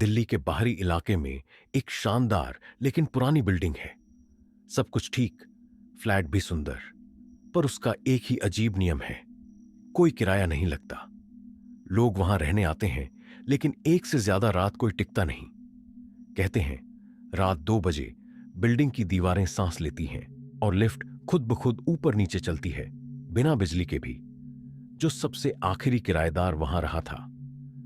दिल्ली के बाहरी इलाके में एक शानदार लेकिन पुरानी बिल्डिंग है। सब कुछ ठीक, फ्लैट भी सुंदर, पर उसका एक ही अजीब नियम है, कोई किराया नहीं लगता। लोग वहां रहने आते हैं, लेकिन एक से ज्यादा रात कोई टिकता नहीं। कहते हैं रात 2 बजे बिल्डिंग की दीवारें सांस लेती हैं और लिफ्ट खुद ब खुद ऊपर नीचे चलती है, बिना बिजली के भी। जो सबसे आखिरी किराएदार वहां रहा था,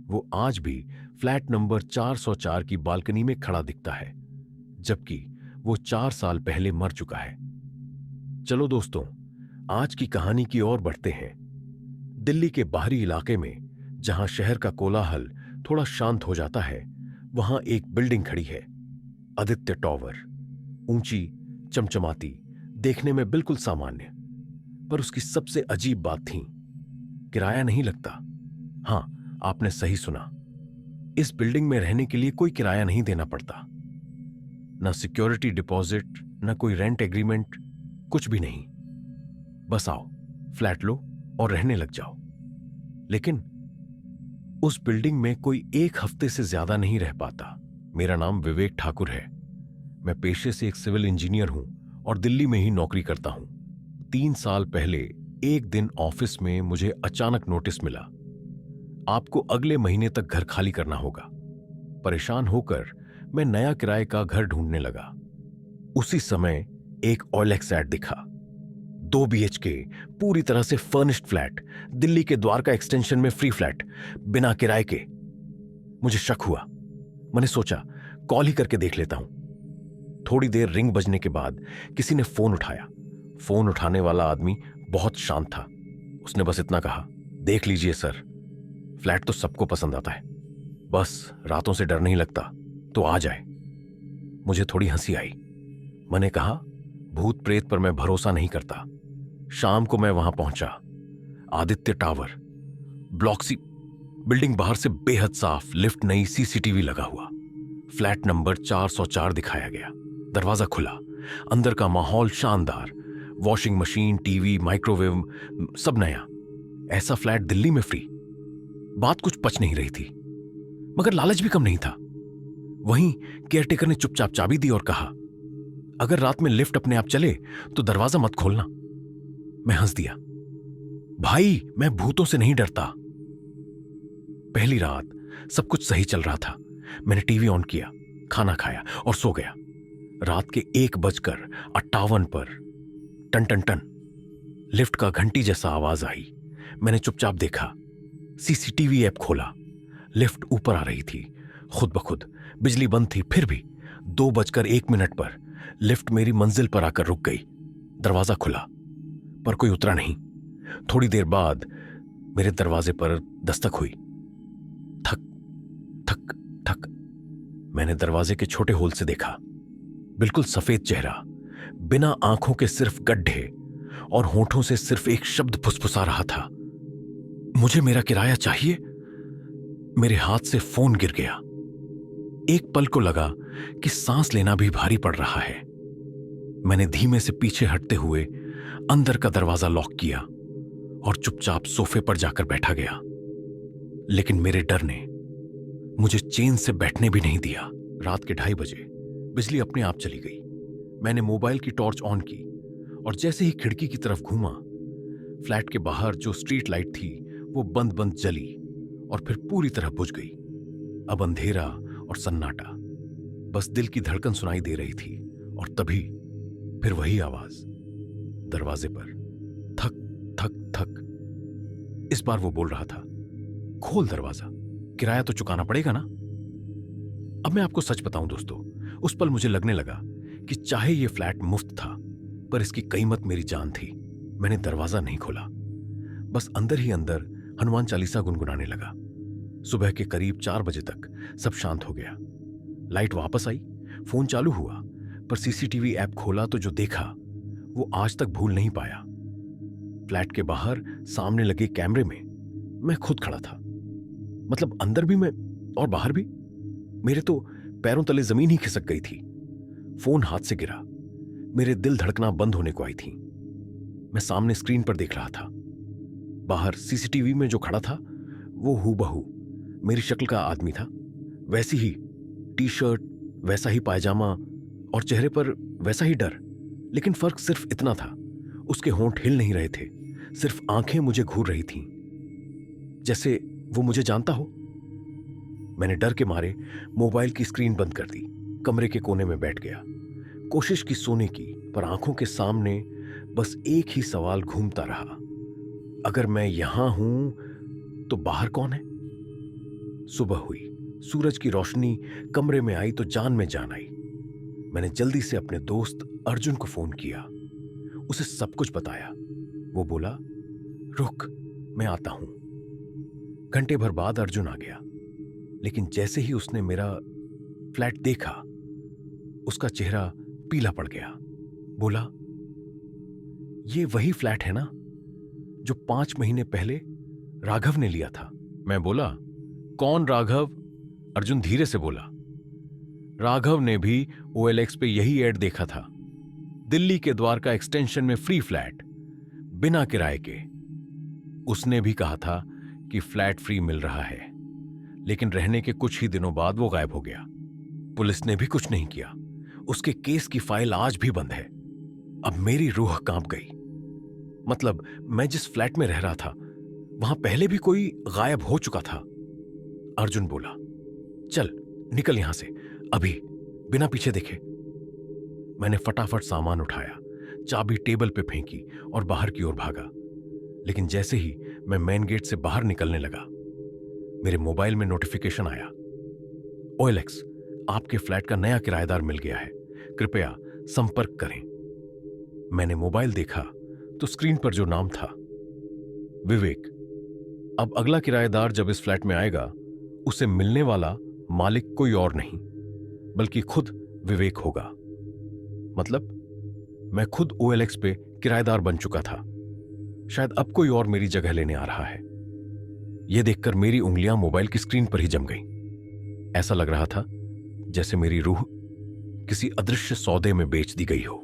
वो आज भी फ्लैट नंबर 404 की बालकनी में खड़ा दिखता है, जबकि वो 4 साल पहले मर चुका है। चलो दोस्तों, आज की कहानी की ओर बढ़ते हैं। दिल्ली के बाहरी इलाके में, जहां शहर का कोलाहल थोड़ा शांत हो जाता है, वहां एक बिल्डिंग खड़ी है, आदित्य टावर। ऊंची, चमचमाती, देखने में बिल्कुल सामान्य, पर उसकी सबसे अजीब बात थी, किराया नहीं लगता। हां, आपने सही सुना। इस बिल्डिंग में रहने के लिए कोई किराया नहीं देना पड़ता। ना सिक्योरिटी डिपॉजिट, ना कोई रेंट एग्रीमेंट, कुछ भी नहीं। बस आओ, फ्लैट लो और रहने लग जाओ। लेकिन उस बिल्डिंग में कोई 1 हफ्ते से ज्यादा नहीं रह पाता। मेरा नाम विवेक ठाकुर है। मैं पेशे से एक सिविल इंजीनियर हूं और दिल्ली में ही नौकरी करता हूं। 3 साल पहले एक दिन ऑफिस में मुझे अचानक नोटिस मिला, आपको अगले महीने तक घर खाली करना होगा। परेशान होकर मैं नया किराए का घर ढूंढने लगा। उसी समय एक OLX ऐड दिखा। 2 BHK, पूरी तरह से फर्निश्ड फ्लैट, दिल्ली के द्वारका एक्सटेंशन में फ्री फ्लैट, बिना किराए के। मुझे शक हुआ। मैंने सोचा कॉल ही करके देख लेता हूं। थोड़ी देर रिंग बजने के बाद किसी ने फोन उठाया। फोन उठाने वाला आदमी बहुत शांत था। उसने बस इतना कहा, देख लीजिए सर, फ्लैट तो सबको पसंद आता है, बस रातों से डर नहीं लगता तो आ जाए। मुझे थोड़ी हंसी आई। मैंने कहा, भूत प्रेत पर मैं भरोसा नहीं करता। शाम को मैं वहां पहुंचा। Aditya tower, block C, building बाहर से बेहद साफ, लिफ्ट नई, CCTV लगा हुआ। फ्लैट नंबर 404 दिखाया गया। दरवाजा खुला। अंदर का माहौल शानदार, वॉशिंग मशीन, टीवी, माइक्रोवेव, सब नया। ऐसा फ्लैट दिल्ली में फ्री। बात कुछ पच नहीं रही थी, मगर लालच भी कम नहीं था। वहीं केयरटेकर ने चुपचाप चाबी दी और कहा, अगर रात में लिफ्ट अपने आप चले तो दरवाजा मत खोलना। मैं हंस दिया। भाई, मैं भूतों से नहीं डरता। पहली रात सब कुछ सही चल रहा था। मैंने टीवी ऑन किया, खाना खाया और सो गया। रात के 1:58 पर टन टन टन लिफ्ट का घंटी जैसा आवाज आई। मैंने चुपचाप देखा। CCTV ऐप खोला। लिफ्ट ऊपर आ रही थी खुद ब खुद। बिजली बंद थी, फिर भी 2:01 पर लिफ्ट मेरी मंजिल पर आकर रुक गई। दरवाजा खुला, पर कोई उतरा नहीं। थोड़ी देर बाद मेरे दरवाजे पर दस्तक हुई। ठक ठक ठक। मैंने दरवाजे के छोटे होल से देखा। बिल्कुल सफेद चेहरा, बिना आंखों के सिर्फ गड्ढे, और होठों से सिर्फ एक शब्द फुसफुसा रहा था, मुझे मेरा किराया चाहिए। मेरे हाथ से फोन गिर गया। एक पल को लगा कि सांस लेना भी भारी पड़ रहा है। मैंने धीमे से पीछे हटते हुए अंदर का दरवाजा लॉक किया और चुपचाप सोफे पर जाकर बैठा गया। लेकिन मेरे डर ने मुझे चैन से बैठने भी नहीं दिया। रात के 2:30 बजे बिजली अपने आप चली गई। मैंने मोबाइल की टॉर्च ऑन की और जैसे ही खिड़की की तरफ घूमा, फ्लैट के बाहर जो स्ट्रीट लाइट थी वो बंद बंद जली और फिर पूरी तरह बुझ गई। अब अंधेरा और सन्नाटा, बस दिल की धड़कन सुनाई दे रही थी। और तभी फिर वही आवाज दरवाजे पर, थक थक थक। इस बार वो बोल रहा था, खोल दरवाजा, किराया तो चुकाना पड़ेगा ना। अब मैं आपको सच बताऊं दोस्तों, उस पल मुझे लगने लगा कि चाहे ये फ्लैट मुफ्त था, पर इसकी कीमत मेरी जान थी। मैंने दरवाजा नहीं खोला, बस अंदर ही अंदर हनुमान चालीसा गुनगुनाने लगा। सुबह के करीब 4 बजे तक सब शांत हो गया। लाइट वापस आई, फोन चालू हुआ, पर CCTV ऐप खोला तो जो देखा वो आज तक भूल नहीं पाया। फ्लैट के बाहर सामने लगे कैमरे में मैं खुद खड़ा था। मतलब अंदर भी मैं और बाहर भी। मेरे तो पैरों तले जमीन ही खिसक गई थी। फोन हाथ से गिरा। मेरे दिल धड़कना बंद होने को आई थी। मैं सामने स्क्रीन पर देख रहा था। बाहर CCTV में जो खड़ा था वो हूबहू मेरी शक्ल का आदमी था। वैसी ही टी शर्ट, वैसा ही पायजामा और चेहरे पर वैसा ही डर। लेकिन फर्क सिर्फ इतना था, उसके होंठ हिल नहीं रहे थे, सिर्फ आंखें मुझे घूर रही थीं, जैसे वो मुझे जानता हो। मैंने डर के मारे मोबाइल की स्क्रीन बंद कर दी, कमरे के कोने में बैठ गया। कोशिश की सोने की, पर आंखों के सामने बस एक ही सवाल घूमता रहा, अगर मैं यहां हूं तो बाहर कौन है? सुबह हुई, सूरज की रोशनी कमरे में आई तो जान में जान आई। मैंने जल्दी से अपने दोस्त अर्जुन को फोन किया, उसे सब कुछ बताया। वो बोला, रुक, मैं आता हूं। घंटे भर बाद अर्जुन आ गया, लेकिन जैसे ही उसने मेरा फ्लैट देखा, उसका चेहरा पीला पड़ गया। बोला, ये वही फ्लैट है ना जो 5 महीने पहले राघव ने लिया था? मैं बोला, कौन राघव? अर्जुन धीरे से बोला, राघव ने भी OLX पे यही एड देखा था, दिल्ली के द्वारका एक्सटेंशन में फ्री फ्लैट, बिना किराए के। उसने भी कहा था कि फ्लैट फ्री मिल रहा है, लेकिन रहने के कुछ ही दिनों बाद वो गायब हो गया। पुलिस ने भी कुछ नहीं किया, उसके केस की फाइल आज भी बंद है। अब मेरी रूह कांप गई। मतलब मैं जिस फ्लैट में रह रहा था, वहां पहले भी कोई गायब हो चुका था। अर्जुन बोला, चल निकल यहां से अभी, बिना पीछे देखे। मैंने फटाफट सामान उठाया, चाबी टेबल पे फेंकी और बाहर की ओर भागा। लेकिन जैसे ही मैं मेन गेट से बाहर निकलने लगा, मेरे मोबाइल में नोटिफिकेशन आया, OLX, आपके फ्लैट का नया किराएदार मिल गया है, कृपया संपर्क करें। मैंने मोबाइल देखा तो स्क्रीन पर जो नाम था, विवेक। अब अगला किराएदार जब इस फ्लैट में आएगा, उसे मिलने वाला मालिक कोई और नहीं बल्कि खुद विवेक होगा। मतलब मैं खुद OLX पे किराएदार बन चुका था। शायद अब कोई और मेरी जगह लेने आ रहा है। यह देखकर मेरी उंगलियां मोबाइल की स्क्रीन पर ही जम गईं। ऐसा लग रहा था जैसे मेरी रूह किसी अदृश्य सौदे में बेच दी गई हो,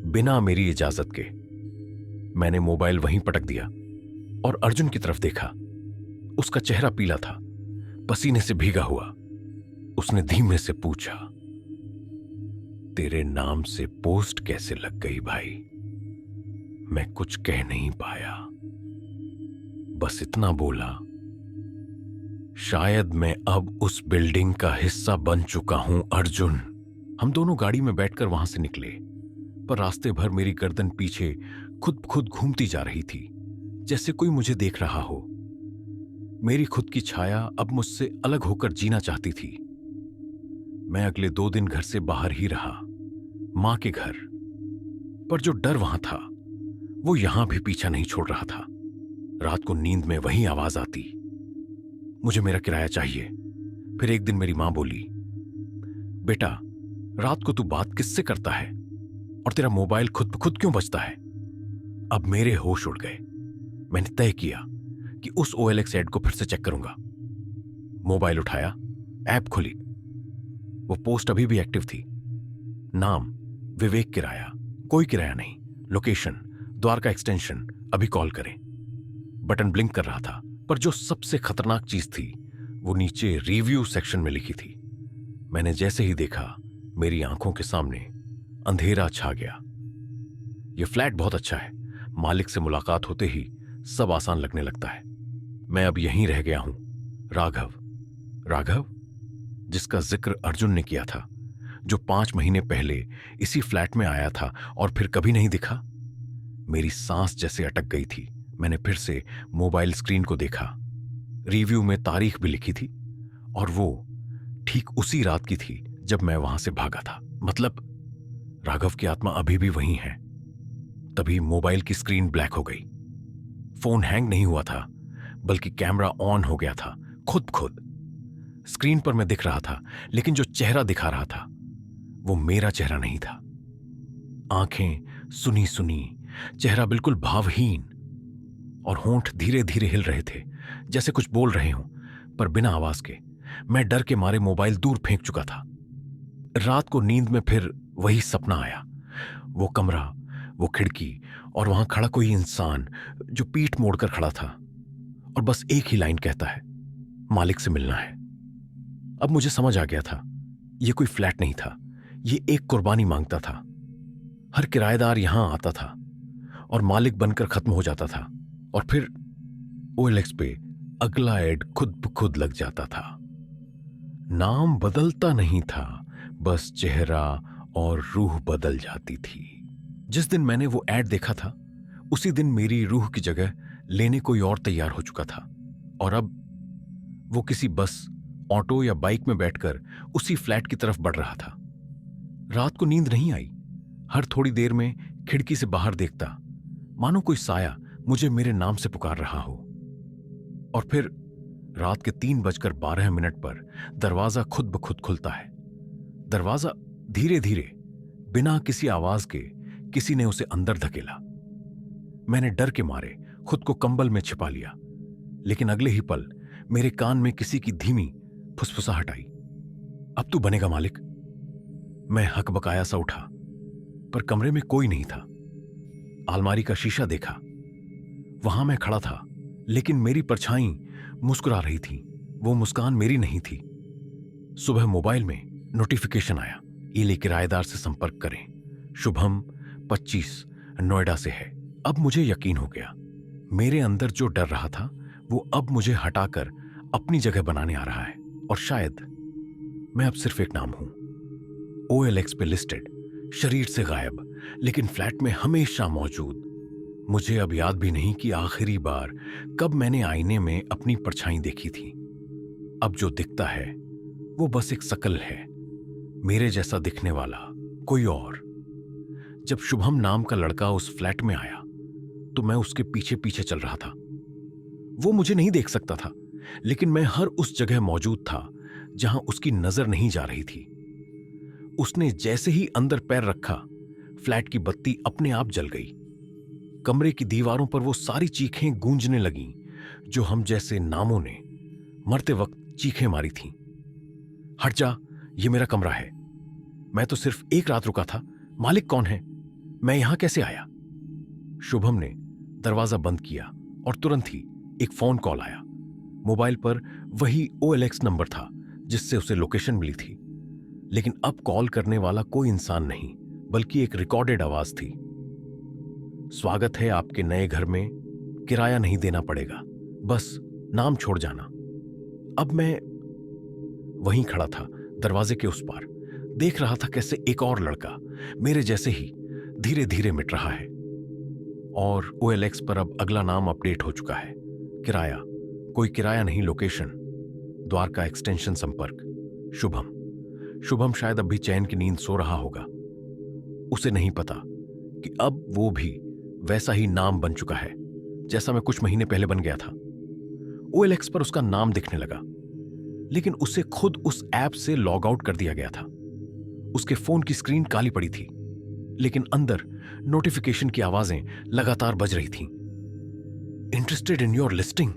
बिना मेरी इजाजत के। मैंने मोबाइल वहीं पटक दिया और अर्जुन की तरफ देखा। उसका चेहरा पीला था, पसीने से भीगा हुआ। उसने धीमे से पूछा, तेरे नाम से पोस्ट कैसे लग गई भाई? मैं कुछ कह नहीं पाया, बस इतना बोला, शायद मैं अब उस बिल्डिंग का हिस्सा बन चुका हूं अर्जुन। हम दोनों गाड़ी में बैठकर वहां से निकले, पर रास्ते भर मेरी गर्दन पीछे खुद खुद घूमती जा रही थी, जैसे कोई मुझे देख रहा हो। मेरी खुद की छाया अब मुझसे अलग होकर जीना चाहती थी। मैं अगले 2 दिन घर से बाहर ही रहा, मां के घर। पर जो डर वहां था, वो यहां भी पीछा नहीं छोड़ रहा था। रात को नींद में वही आवाज आती, मुझे मेरा किराया चाहिए। फिर एक दिन मेरी मां बोली, बेटा, रात को तू बात किससे करता है और तेरा मोबाइल खुद ब खुद क्यों बजता है? अब मेरे होश उड़ गए। मैंने तय किया कि उस OLX ऐड को फिर से चेक करूंगा। मोबाइल उठाया, ऐप खुली। वो पोस्ट अभी भी एक्टिव थी। नाम विवेक किराया, कोई किराया नहीं, लोकेशन द्वारका एक्सटेंशन, अभी कॉल करें। बटन ब्लिंक कर रहा था, पर जो सबसे खतरनाक चीज थी, वो नीचे रिव्यू सेक्शन में लिखी थी। मैंने जैसे ही देखा, मेरी आंखों के सामने अंधेरा छा गया। यह फ्लैट बहुत अच्छा है, मालिक से मुलाकात होते ही सब आसान लगने लगता है। मैं अब यहीं रह गया हूं। राघव, राघव जिसका जिक्र अर्जुन ने किया था, जो 5 महीने पहले इसी फ्लैट में आया था और फिर कभी नहीं दिखा। मेरी सांस जैसे अटक गई थी। मैंने फिर से मोबाइल स्क्रीन को देखा। रिव्यू में तारीख भी लिखी थी और वो ठीक उसी रात की थी जब मैं वहां से भागा था। मतलब राघव की आत्मा अभी भी वहीं है। तभी मोबाइल की स्क्रीन ब्लैक हो गई। फोन हैंग नहीं हुआ था, बल्कि कैमरा ऑन हो गया था खुद। स्क्रीन पर मैं दिख रहा था, लेकिन जो चेहरा दिखा रहा था वो मेरा चेहरा नहीं था। आंखें सुनी सुनी, चेहरा बिल्कुल भावहीन, और होंठ धीरे धीरे हिल रहे थे, जैसे कुछ बोल रहे हों, पर बिना आवाज के। मैं डर के मारे मोबाइल दूर फेंक चुका था। रात को नींद में फिर वही सपना आया, वो कमरा, वो खिड़की, और वहां खड़ा कोई इंसान जो पीठ मोड़कर खड़ा था और बस एक ही लाइन कहता है, मालिक से मिलना है। अब मुझे समझ आ गया था ये कोई फ्लैट नहीं था, ये एक कुर्बानी मांगता था। हर किराएदार यहां आता था और मालिक बनकर खत्म हो जाता था, और फिर ओएलएक्स पे अगला एड खुद ब खुद लग जाता था। नाम बदलता नहीं था, बस चेहरा और रूह बदल जाती थी। जिस दिन मैंने वो एड देखा था, उसी दिन मेरी रूह की जगह लेने कोई और तैयार हो चुका था, और अब वो किसी बस, ऑटो या बाइक में बैठकर उसी फ्लैट की तरफ बढ़ रहा था। रात को नींद नहीं आई। हर थोड़ी देर में खिड़की से बाहर देखता, मानो कोई साया मुझे मेरे नाम से पुकार रहा हो। और फिर रात के 3:12 पर दरवाजा खुद ब खुद खुलता है। दरवाजा धीरे धीरे, बिना किसी आवाज के, किसी ने उसे अंदर धकेला। मैंने डर के मारे खुद को कंबल में छिपा लिया, लेकिन अगले ही पल मेरे कान में किसी की धीमी फुसफुसाहट आई। अब तू बनेगा मालिक। मैं हकबकाया सा उठा, पर कमरे में कोई नहीं था। अलमारी का शीशा देखा, वहां मैं खड़ा था, लेकिन मेरी परछाई मुस्कुरा रही थी। वो मुस्कान मेरी नहीं थी। सुबह मोबाइल में नोटिफिकेशन आया, ईले किराएदार से संपर्क करें, शुभम 25 नोएडा से है। अब मुझे यकीन हो गया, मेरे अंदर जो डर रहा था वो अब मुझे हटाकर अपनी जगह बनाने आ रहा है। और शायद मैं अब सिर्फ एक नाम हूं, ओएलएक्स पे लिस्टेड, शरीर से गायब, लेकिन फ्लैट में हमेशा मौजूद। मुझे अब याद भी नहीं कि आखिरी बार कब मैंने आईने में अपनी परछाई देखी थी। अब जो दिखता है वो बस एक शकल है, मेरे जैसा दिखने वाला कोई और। जब शुभम नाम का लड़का उस फ्लैट में आया तो मैं उसके पीछे पीछे चल रहा था। वो मुझे नहीं देख सकता था, लेकिन मैं हर उस जगह मौजूद था जहां उसकी नजर नहीं जा रही थी। उसने जैसे ही अंदर पैर रखा, फ्लैट की बत्ती अपने आप जल गई। कमरे की दीवारों पर वो सारी चीखें गूंजने लगीं जो हम जैसे नामों ने मरते वक्त चीखें मारी थीं। हट जा, ये मेरा कमरा है। मैं तो सिर्फ एक रात रुका था, मालिक कौन है? मैं यहां कैसे आया? शुभम ने दरवाजा बंद किया और तुरंत ही एक फोन कॉल आया। मोबाइल पर वही ओएलएक्स नंबर था जिससे उसे लोकेशन मिली थी, लेकिन अब कॉल करने वाला कोई इंसान नहीं, बल्कि एक रिकॉर्डेड आवाज थी। स्वागत है आपके नए घर में, किराया नहीं देना पड़ेगा, बस नाम छोड़ जाना। अब मैं वहीं खड़ा था, दरवाजे के उस पार, देख रहा था कैसे एक और लड़का मेरे जैसे ही धीरे धीरे मिट रहा है। और ओएलएक्स पर अब अगला नाम अपडेट हो चुका है, किराया, कोई किराया नहीं, लोकेशन द्वारका एक्सटेंशन, संपर्क शुभम। शुभम शायद अब भी चैन की नींद सो रहा होगा। उसे नहीं पता कि अब वो भी वैसा ही नाम बन चुका है जैसा मैं कुछ महीने पहले बन गया था। ओएलएक्स पर उसका नाम दिखने लगा, लेकिन उसे खुद उस ऐप से लॉग आउट कर दिया गया था। उसके फोन की स्क्रीन काली पड़ी थी, लेकिन अंदर नोटिफिकेशन की आवाजें लगातार बज रही थीं। Interested in your listing,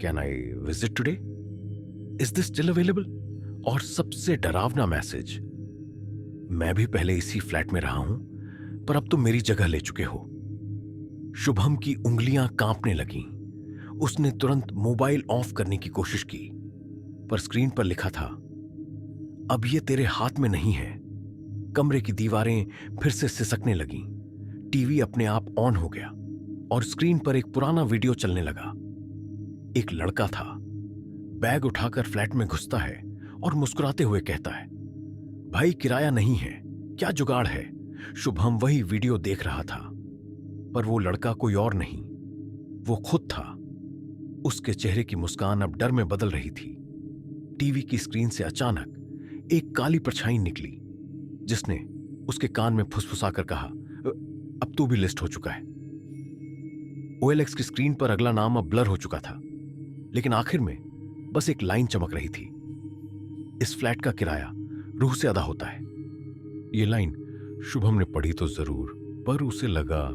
can I visit today, is this still available? और सबसे डरावना मैसेज, मैं भी पहले इसी फ्लैट में रहा हूं, पर अब तुम मेरी जगह ले चुके हो। शुभम की उंगलियां कांपने लगीं। उसने तुरंत मोबाइल ऑफ करने की कोशिश की, पर स्क्रीन पर लिखा था, अब ये तेरे हाथ में नहीं है। कमरे की दीवारें फिर से सिसकने लगीं। टीवी अपने आप ऑन हो गया और स्क्रीन पर एक पुराना वीडियो चलने लगा। एक लड़का था, बैग उठाकर फ्लैट में घुसता है और मुस्कुराते हुए कहता है, भाई किराया नहीं है, क्या जुगाड़ है? शुभम वही वीडियो देख रहा था, पर वो लड़का कोई और नहीं, वो खुद था। उसके चेहरे की मुस्कान अब डर में बदल रही थी। टीवी की स्क्रीन से अचानक एक काली परछाई निकली, जिसने उसके कान में फुसफुसाकर कहा, अब तू भी लिस्ट हो चुका है। ओएलएक्स की स्क्रीन पर अगला नाम अब ब्लर हो चुका था, लेकिन आखिर में बस एक लाइन चमक रही थी, इस फ्लैट का किराया रूह से अदा होता है। ये लाइन शुभम ने पढ़ी तो जरूर, पर उसे लगा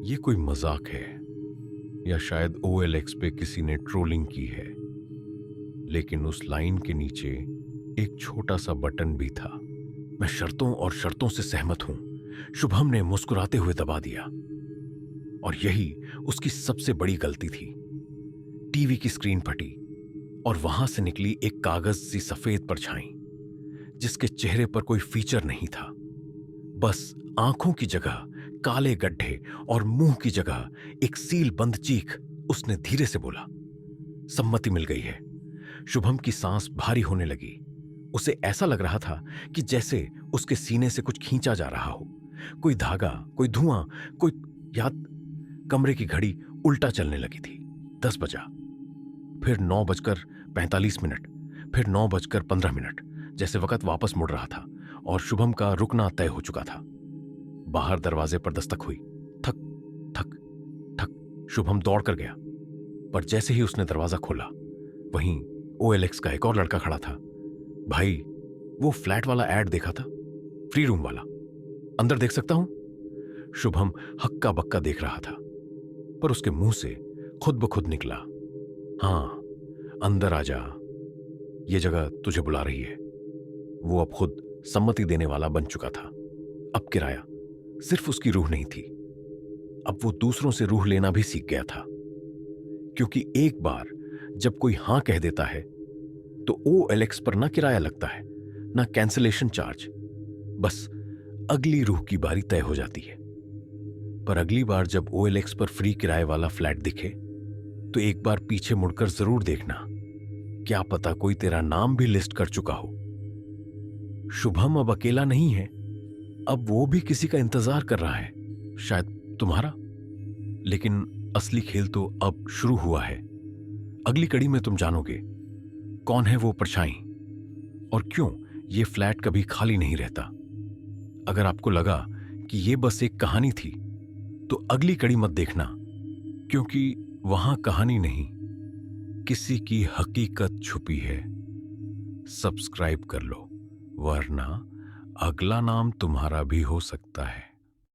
ये कोई मजाक है या शायद ओएलएक्स पे किसी ने ट्रोलिंग की है। लेकिन उस लाइन के नीचे एक छोटा सा बटन भी था, मैं शर्तों और शर्तों से सहमत हूं, शुभम ने मुस्कुराते हुए दबा दिया। और यही उसकी सबसे बड़ी गलती थी। टीवी की स्क्रीन फटी और वहां से निकली एक कागज सी सफेद परछाई। जिसके चेहरे पर कोई फीचर नहीं था। बस आंखों की जगह काले गड्ढे और मुंह की जगह एक सील बंद चीख। उसने धीरे से बोला, सम्मति मिल गई है। शुभम की सांस भारी होने लगी। उसे ऐसा लग रहा था कि जैसे उसके सीने से कुछ खींचा जा रहा हो, कोई धागा, कोई धुआं, कोई याद। कमरे की घड़ी उल्टा चलने लगी थी। 10 बजा, फिर 9:45, फिर 9:15, जैसे वक्त वापस मुड़ रहा था और शुभम का रुकना तय हो चुका था। बाहर दरवाजे पर दस्तक हुई। ठक ठक ठक। शुभम दौड़ कर गया, पर जैसे ही उसने दरवाजा खोला, वहीं OLX का एक और लड़का खड़ा था। भाई, वो फ्लैट वाला एड देखा था, फ्री रूम वाला, अंदर देख सकता हूं? शुभम हक्का बक्का देख रहा था, पर उसके मुंह से खुद ब खुद निकला, हाँ, अंदर आ जा, ये जगह तुझे बुला रही है। वो अब खुद सम्मति देने वाला बन चुका था। अब किराया सिर्फ उसकी रूह नहीं थी, अब वो दूसरों से रूह लेना भी सीख गया था। क्योंकि एक बार जब कोई हां कह देता है तो OLX पर ना किराया लगता है, ना कैंसिलेशन चार्ज। बस अगली रूह की बारी तय हो जाती है। पर अगली बार जब OLX पर फ्री किराए वाला फ्लैट दिखे तो एक बार पीछे मुड़कर जरूर देखना, क्या पता कोई तेरा नाम भी लिस्ट कर चुका हो। शुभम अब अकेला नहीं है, अब वो भी किसी का इंतजार कर रहा है, शायद तुम्हारा। लेकिन असली खेल तो अब शुरू हुआ है। अगली कड़ी में तुम जानोगे कौन है वो परछाई और क्यों ये फ्लैट कभी खाली नहीं रहता। अगर आपको लगा कि ये बस एक कहानी थी तो अगली कड़ी मत देखना, क्योंकि वहां कहानी नहीं, किसी की हकीकत छुपी है। सब्सक्राइब कर लो, वरना अगला नाम तुम्हारा भी हो सकता है।